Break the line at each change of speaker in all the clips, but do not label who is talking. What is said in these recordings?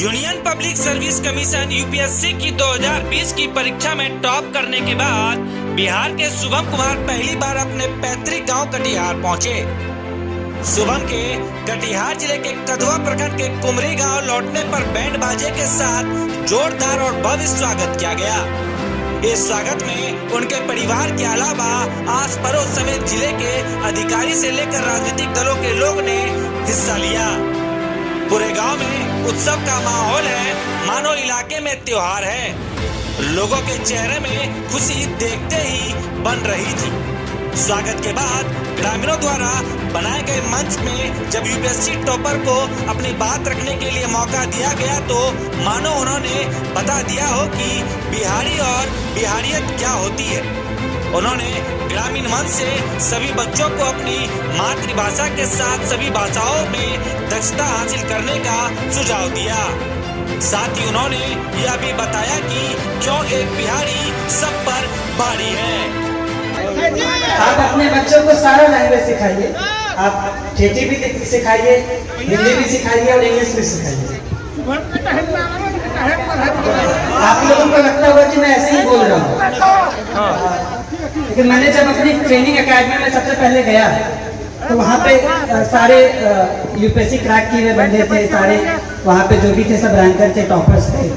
Union public service commission UPSC की 2020 की परीक्षा में टॉप करने के बाद बिहार के शुभम कुमार पहली बार अपने पैतृक गांव कटिहार पहुंचे। शुभम के कटिहार जिले के कधवा प्रखंड के कुमरी गांव लौटने पर बैंड बाजे के साथ जोरदार और भव्य स्वागत किया गया। इस स्वागत में उनके परिवार के अलावा आस पड़ोस समेत जिले के अधिकारी से लेकर राजनीतिक दलों के लोग ने हिस्सा लिया। पूरे गांव में उत्सव का माहौल है, मानो इलाके में त्योहार है। लोगों के चेहरे में खुशी देखते ही बन रही थी। स्वागत के बाद ग्रामीणों द्वारा बनाए गए मंच में जब यूपीएससी टॉपर को अपनी बात रखने के लिए मौका दिया गया तो मानो उन्होंने बता दिया हो कि बिहारी और बिहारियत क्या होती है। उन्होंने ग्रामीण मंच से सभी बच्चों को अपनी मातृभाषा के साथ सभी भाषाओं में दक्षता हासिल करने का सुझाव दिया। साथ ही उन्होंने यह भी बताया कि क्यों एक बिहारी सब पर भारी है।
आप अपने बच्चों को सारा लैंग्वेज सिखाइए। आप ठेठी भी सिखाइए, हिंदी भी सिखाइए और इंग्लिश भी सिखाइए। आप लोगों को लगता होगा कि मैं ऐसे ही बोल रहा हूँ, लेकिन मैंने जब अपनी ट्रेनिंग एकेडमी में सबसे पहले गया तो वहाँ पे सारे यूपीएससी क्रैक किए हुए बंदे थे, सारे वहाँ पे जो भी थे सब रैंकर थे, टॉपर्स थे।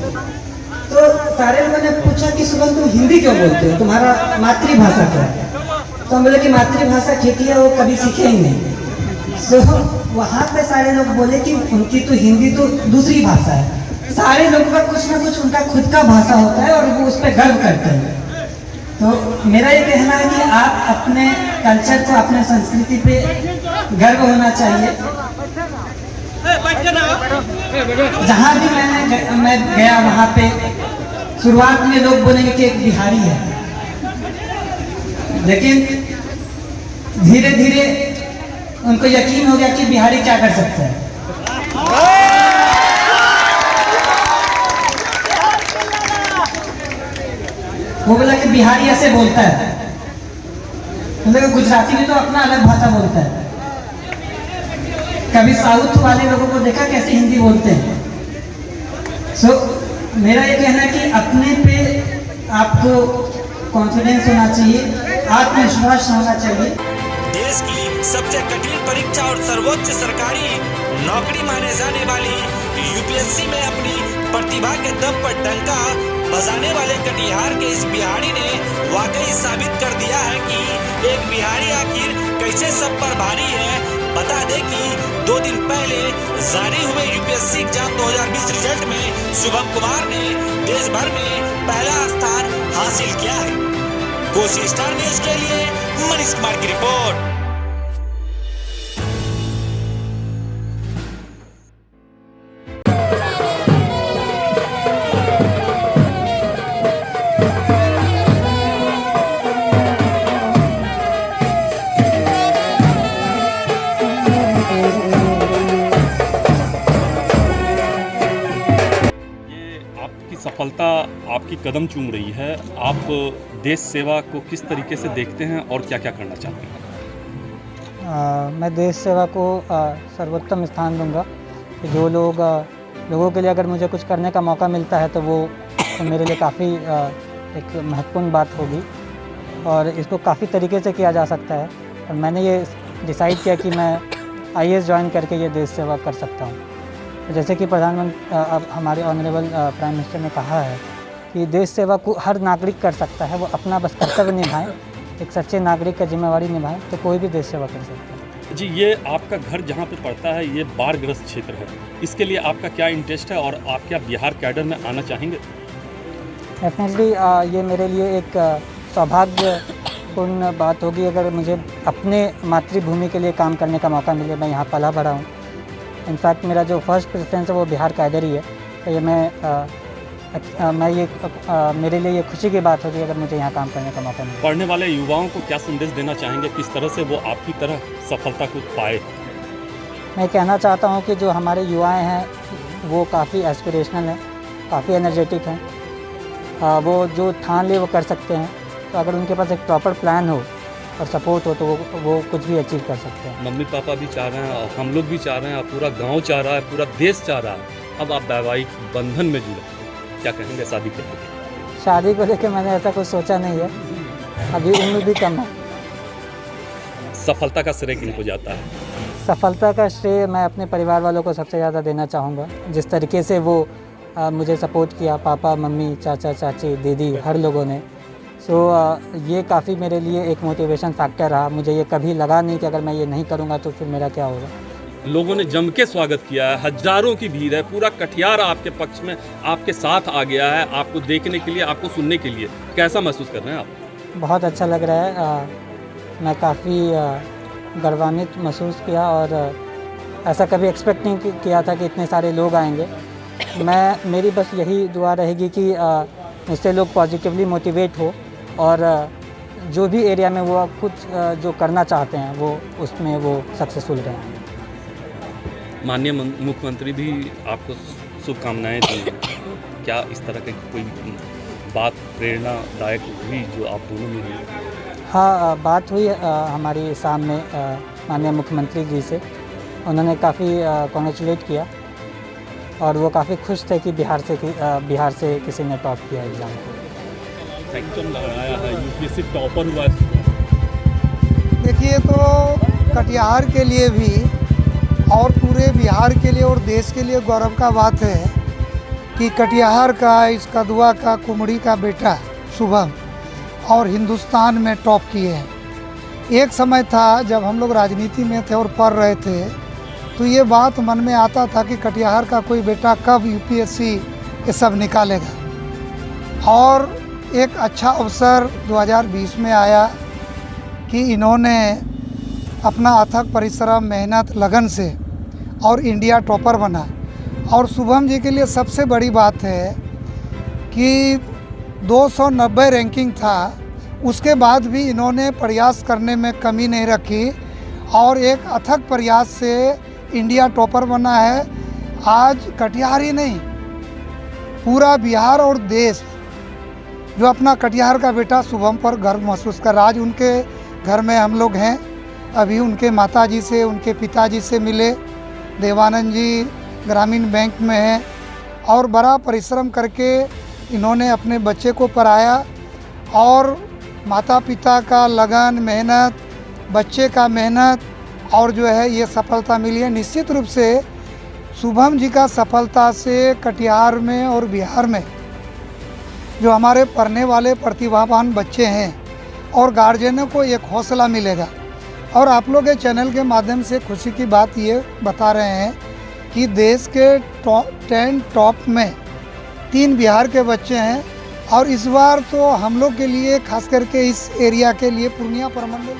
तो सारे लोगों ने पूछा कि शुभम तुम हिंदी क्यों बोलते हो, तुम्हारा मातृभाषा क्या है? तो हम बोले कि मातृभाषा खेती है, वो कभी सीखे ही नहीं। तो वहाँ पे सारे लोग बोले कि उनकी तो हिंदी तो दूसरी भाषा है। सारे लोगों का कुछ ना कुछ उनका खुद का भाषा होता है और वो उस पर गर्व करते हैं। तो मेरा ये कहना है कि आप अपने कल्चर को, अपने संस्कृति पे गर्व होना चाहिए। जहाँ भी मैं गया वहाँ पे शुरुआत में लोग बोलेंगे कि एक बिहारी है, लेकिन धीरे धीरे उनको यकीन हो गया कि बिहारी क्या कर सकते हैं। वो बोला कि बिहारी ऐसे बोलता है, मतलब गुजराती में तो अपना अलग भाषा बोलता है। कभी साउथ वाले लोगों को देखा कैसे हिंदी बोलते हैं। मेरा ये कहना है कि अपने पे आपको कॉन्फिडेंस होना चाहिए, आत्मविश्वास होना चाहिए।
देश की सबसे कठिन परीक्षा और सर्वोच्च सरकारी नौकरी माने जाने वाली यूपीएससी में अपनी प्रतिभा के दम पर डंका बजाने वाले कटिहार के इस बिहारी ने वाकई साबित कर दिया है कि एक बिहारी आखिर कैसे सब पर भारी है। बता दें कि 2 दिन पहले जारी हुए यूपीएससी एग्जाम 2020 रिजल्ट में शुभम कुमार ने देश भर में पहला स्थान हासिल किया है। कोसी स्टार न्यूज के लिए मनीष कुमार की रिपोर्ट।
सफलता आपकी कदम चूम रही है। आप देश सेवा को किस तरीके से देखते हैं और क्या क्या करना चाहते हैं?
मैं देश सेवा को सर्वोत्तम स्थान दूंगा कि जो लोगों के लिए अगर मुझे कुछ करने का मौका मिलता है तो वो मेरे लिए काफ़ी एक महत्वपूर्ण बात होगी और इसको काफ़ी तरीके से किया जा सकता है। और मैंने ये डिसाइड किया कि मैं आईएएस ज्वाइन करके ये देश सेवा कर सकता हूँ। जैसे कि प्रधानमंत्री अब हमारे ऑनरेबल प्राइम मिनिस्टर ने कहा है कि देश सेवा को हर नागरिक कर सकता है, वो अपना बस कर्तव्य निभाएं, एक सच्चे नागरिक का जिम्मेवारी निभाएं तो कोई भी देश सेवा कर सकता है।
जी, ये आपका घर जहाँ पे पड़ता है ये बाढ़ग्रस्त क्षेत्र है, इसके लिए आपका क्या इंटरेस्ट है और आप क्या बिहार कैडर में आना चाहेंगे?
डेफिनेटली ये मेरे लिए एक सौभाग्यपूर्ण बात होगी अगर मुझे अपने मातृभूमि के लिए काम करने का मौका मिले। मैं यहाँ पला बड़ा हूँ। इनफैक्ट मेरा जो फर्स्ट प्रेफरेंस है वो बिहार कैडर ही है। तो ये मेरे लिए ये खुशी की बात होगी अगर मुझे यहाँ काम करने का मौका मिले।
पढ़ने वाले युवाओं को क्या संदेश देना चाहेंगे, किस तरह से वो आपकी तरह सफलता को पाए?
मैं कहना चाहता हूँ कि जो हमारे युवाएं हैं वो काफ़ी एस्पिरेशनल हैं, काफ़ी एनर्जेटिक हैं। वो जो ठान ले वो कर सकते हैं। तो अगर उनके पास एक प्रॉपर प्लान हो और सपोर्ट हो तो वो कुछ भी अचीव कर सकते हैं।
मम्मी पापा भी चाह रहे हैं और हम लोग भी चाह रहे हैं, पूरा गांव चाह रहा है, पूरा देश चाह रहा है अब आप वैवाहिक बंधन में जुड़े, क्या कहेंगे शादी के लिए?
शादी को लेकर मैंने ऐसा कुछ सोचा नहीं है, अभी उम्र भी कम है।
सफलता का श्रेय किनको जाता है?
सफलता का श्रेय मैं अपने परिवार वालों को सबसे ज़्यादा देना चाहूँगा। जिस तरीके से वो मुझे सपोर्ट किया, पापा, मम्मी, चाचा, चाची, दीदी, हर लोगों ने। ये काफ़ी मेरे लिए एक मोटिवेशन फैक्टर रहा। मुझे ये कभी लगा नहीं कि अगर मैं ये नहीं करूँगा तो फिर मेरा क्या होगा।
लोगों ने जम के स्वागत किया है, हजारों की भीड़ है, पूरा कटिहार आपके पक्ष में, आपके साथ आ गया है, आपको देखने के लिए, आपको सुनने के लिए। कैसा महसूस कर रहे हैं आप?
बहुत अच्छा लग रहा है। मैं काफ़ी गर्वान्वित महसूस किया और ऐसा कभी एक्सपेक्ट नहीं किया था कि इतने सारे लोग आएंगे। मेरी बस यही दुआ रहेगी कि मुझसे लोग पॉजिटिवली मोटिवेट हो और जो भी एरिया में वो कुछ जो करना चाहते हैं वो उसमें वो सक्सेसफुल रहें।
माननीय मुख्यमंत्री भी आपको शुभकामनाएं दी, क्या इस तरह की कोई बात प्रेरणादायक हुई जो आप दोनों में हुई?
हाँ, बात हुई हमारी सामने माननीय मुख्यमंत्री जी से। उन्होंने काफ़ी कॉन्ग्रेचुलेट किया और वो काफ़ी खुश थे कि बिहार से किसी ने टॉप किया एग्ज़ाम को।
लगाया है, यूपीएससी टॉपर हुआ।
देखिए, तो कटिहार के लिए भी और पूरे बिहार के लिए और देश के लिए गौरव का बात है कि कटिहार का, इस कदवा का, कुमड़ी का बेटा शुभम और हिंदुस्तान में टॉप किए हैं। एक समय था जब हम लोग राजनीति में थे और पढ़ रहे थे तो ये बात मन में आता था कि कटिहार का कोई बेटा कब यूपीएससी ये सब निकालेगा। और एक अच्छा अवसर 2020 में आया कि इन्होंने अपना अथक परिश्रम, मेहनत, लगन से और इंडिया टॉपर बना। और शुभम जी के लिए सबसे बड़ी बात है कि 290 रैंकिंग था, उसके बाद भी इन्होंने प्रयास करने में कमी नहीं रखी और एक अथक प्रयास से इंडिया टॉपर बना है। आज कटिहार ही नहीं, पूरा बिहार और देश जो अपना कटिहार का बेटा शुभम पर गर्व महसूस कर रहा। आज उनके घर में हम लोग हैं, अभी उनके माताजी से, उनके पिताजी से मिले। देवानंद जी ग्रामीण बैंक में हैं और बड़ा परिश्रम करके इन्होंने अपने बच्चे को पढ़ाया और माता पिता का लगन, मेहनत, बच्चे का मेहनत और जो है ये सफलता मिली है। निश्चित रूप से शुभम जी का सफलता से कटिहार में और बिहार में जो हमारे पढ़ने वाले प्रतिभावान बच्चे हैं और गार्जियनों को एक हौसला मिलेगा। और आप लोग के चैनल के माध्यम से खुशी की बात ये बता रहे हैं कि देश के 10 टॉप में 3 बिहार के बच्चे हैं और इस बार तो हम लोग के लिए, खास करके इस एरिया के लिए, पूर्णिया प्रमंडल